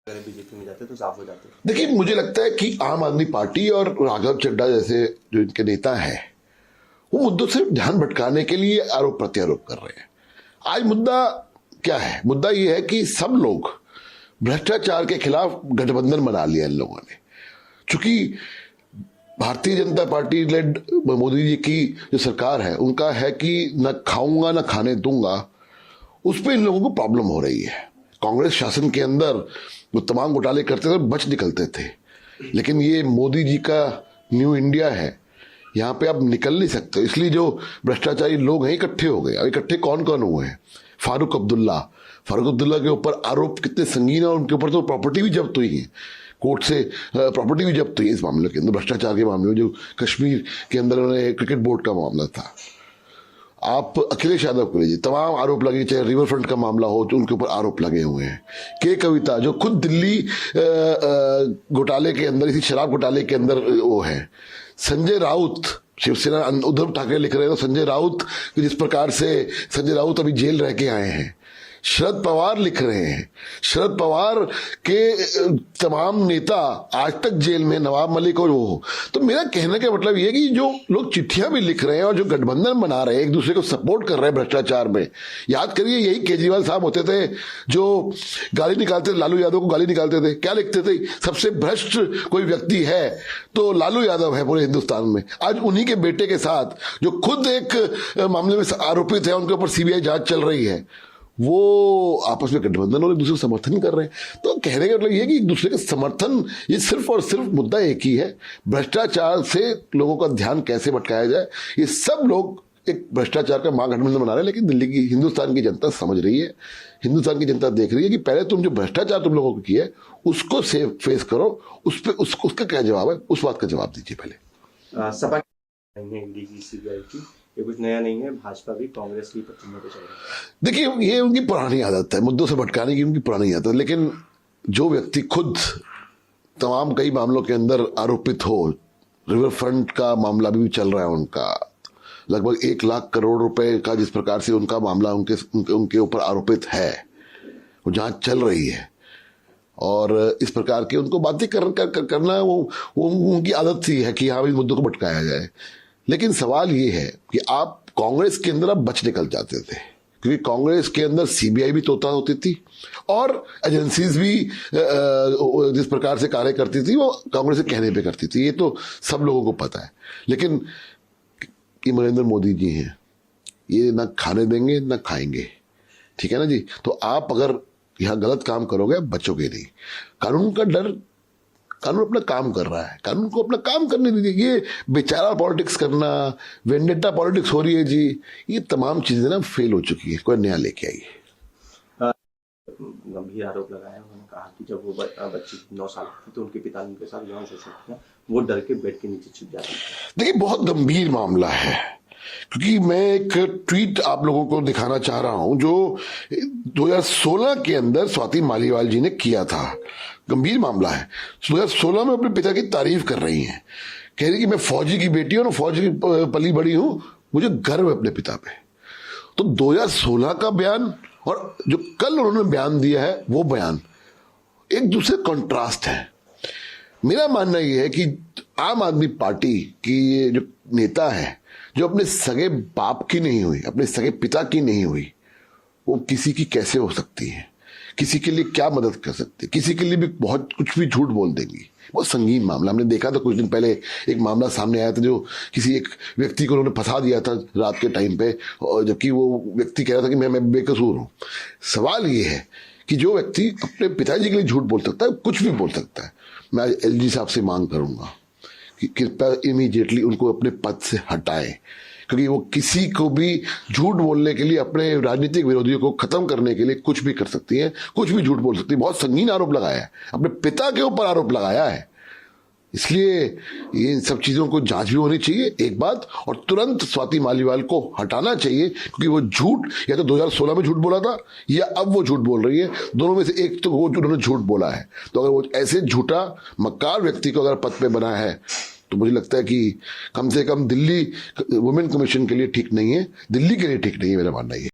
अगर बीजेपी में जाते तो साफ हो जाते। देखिए, मुझे लगता है कि आम आदमी पार्टी और राघव चड्ढा जैसे जो इनके नेता हैं वो मुद्दों से ध्यान भटकाने के लिए आरोप प्रत्यारोप कर रहे हैं। आज मुद्दा क्या है? मुद्दा ये है कि सब लोग भ्रष्टाचार के खिलाफ गठबंधन बना लिया इन लोगों ने। चूंकि भारतीय जनता पार्टी लेड मोदी जी की जो सरकार है उनका है कि न खाऊंगा न खाने दूंगा, उस पर इन लोगों को प्रॉब्लम हो रही है। कांग्रेस शासन के अंदर वो तमाम घोटाले करते थे, बच निकलते थे, लेकिन ये मोदी जी का न्यू इंडिया है, यहाँ पे आप निकल नहीं सकते। इसलिए जो भ्रष्टाचारी लोग हैं इकट्ठे हो गए। अब इकट्ठे कौन कौन हुए हैं? फारूक अब्दुल्ला के ऊपर आरोप कितने संगीन है, और उनके ऊपर तो प्रॉपर्टी भी जब्त हुई है, कोर्ट से प्रॉपर्टी भी जब्त हुई है इस मामले के अंदर, भ्रष्टाचार के मामले में। जो कश्मीर के अंदर उन्होंने क्रिकेट बोर्ड का मामला था, आप अखिलेश यादव को लीजिए, तमाम आरोप लगे, चाहे रिवर फ्रंट का मामला हो तो उनके ऊपर आरोप लगे हुए हैं। के कविता जो खुद दिल्ली घोटाले के अंदर, इसी शराब घोटाले के अंदर वो है। संजय राउत, शिवसेना उद्धव ठाकरे लिख रहे हैं तो संजय राउत, जिस प्रकार से संजय राउत अभी जेल रह के आए हैं। शरद पवार लिख रहे हैं, शरद पवार के तमाम नेता आज तक जेल में, नवाब मलिक और वो। तो मेरा कहने का मतलब ये कि जो लोग चिट्ठियां भी लिख रहे हैं और जो गठबंधन बना रहे हैं, एक दूसरे को सपोर्ट कर रहे हैं भ्रष्टाचार में। याद करिए, यही केजरीवाल साहब होते थे जो गाली निकालते थे, लालू यादव को गाली निकालते थे। क्या लिखते थे? सबसे भ्रष्ट कोई व्यक्ति है तो लालू यादव है पूरे हिंदुस्तान में। आज उन्हीं के बेटे के साथ, जो खुद एक मामले में आरोपित है, उनके ऊपर सीबीआई जांच चल रही है, वो आपस में गठबंधन और एक दूसरे को समर्थन कर रहे हैं। तो कहने का मतलब ये है कि एक दूसरे का समर्थन, ये सिर्फ और सिर्फ मुद्दा एक ही है, भ्रष्टाचार से लोगों का ध्यान कैसे भटकाया जाए। ये सब लोग एक भ्रष्टाचार का महागठबंधन बना रहे हैं, लेकिन दिल्ली की, हिंदुस्तान की जनता समझ रही है, हिंदुस्तान की जनता देख रही है कि पहले तुम जो भ्रष्टाचार तुम लोगों को किया है उसको फेस करो, उस पर उसका क्या जवाब है, उस बात का जवाब दीजिए पहले। सपा सीबीआई की ये कुछ नया नहीं है, भाजपा भी कांग्रेस की पत्तियों पे चल रही है। देखिए, ये उनकी पुरानी आदत है, मुद्दों से भटकाने की उनकी पुरानी आदत है। लेकिन जो व्यक्ति खुद तमाम कई मामलों के अंदर आरोपित हो, रिवर फ्रंट का मामला भी चल रहा है उनका, लगभग 1 लाख करोड़ रुपए का जिस प्रकार से उनका मामला उनके ऊपर आरोपित है, वो जांच चल रही है, और इस प्रकार के उनको बातें करना वो उनकी आदत सी है कि हाँ, इस मुद्दों को भटकाया जाए। लेकिन सवाल ये है कि आप कांग्रेस के अंदर आप बच निकल जाते थे, क्योंकि कांग्रेस के अंदर सीबीआई भी तोता होती थी और एजेंसीज भी जिस प्रकार से कार्य करती थी वो कांग्रेस के कहने पे करती थी, ये तो सब लोगों को पता है। लेकिन ये नरेंद्र मोदी जी हैं, ये ना खाने देंगे ना खाएंगे, ठीक है ना जी। तो आप अगर यहाँ गलत काम करोगे बचोगे नहीं। कानून का डर, कानून अपना काम कर रहा है, कानून को अपना काम करने दीजिए। ये बेचारा पॉलिटिक्स करना, वेंडेटा पॉलिटिक्स हो रही है जी, ये तमाम चीजें ना फेल हो चुकी है, कोई नया लेके आइए। गंभीर आरोप लगाया, उन्होंने कहा कि जब वो बच्ची 9 साल की थी तो उनके पिता ने उनके साथ यौन शोषण किया, वो डर के बेड के नीचे छिप जाती है। देखिए, बहुत गंभीर मामला है, क्योंकि मैं एक ट्वीट आप लोगों को दिखाना चाह रहा हूं जो 2016 के अंदर स्वाति मालीवाल जी ने किया था। गंभीर मामला है। 2016 में अपने पिता की तारीफ कर रही हैं, कह रही कि मैं फौजी की बेटी हूं, फौजी की पली बड़ी हूं, मुझे गर्व है अपने पिता पे। तो 2016 का बयान और जो कल उन्होंने बयान दिया है वो बयान एक दूसरे कंट्रास्ट है। मेरा मानना यह है कि आम आदमी पार्टी की ये जो नेता है, जो अपने सगे बाप की नहीं हुई, अपने सगे पिता की नहीं हुई, वो किसी की कैसे हो सकती है? किसी के लिए क्या मदद कर सकती है? किसी के लिए भी बहुत कुछ भी झूठ बोल देंगी। बहुत संगीन मामला। हमने देखा था कुछ दिन पहले एक मामला सामने आया था, जो किसी एक व्यक्ति को उन्होंने फंसा दिया था रात के टाइम पे, और जबकि वो व्यक्ति कह रहा था कि मैं बेकसूर हूं। सवाल ये है कि जो व्यक्ति अपने पिताजी के लिए झूठ बोल सकता है, कुछ भी बोल सकता है, मैं एलजी साहब से मांग करूंगा कि कृपया इमीडिएटली उनको अपने पद से हटाएं, क्योंकि वो किसी को भी झूठ बोलने के लिए, अपने राजनीतिक विरोधियों को खत्म करने के लिए कुछ भी कर सकती है, कुछ भी झूठ बोल सकती है। बहुत संगीन आरोप लगाया है, अपने पिता के ऊपर आरोप लगाया है। इसलिए ये सब चीजों को जांच भी होनी चाहिए एक बात, और तुरंत स्वाति मालीवाल को हटाना चाहिए, क्योंकि वो झूठ या तो 2016 में झूठ बोला था या अब वो झूठ बोल रही है। दोनों में से एक तो वो उन्होंने झूठ बोला है। तो अगर वो ऐसे झूठा मक्कार व्यक्ति को अगर पद पे बना है, तो मुझे लगता है कि कम से कम दिल्ली वुमेन कमीशन के लिए ठीक नहीं है, दिल्ली के लिए ठीक नहीं है, मेरा मानना ये।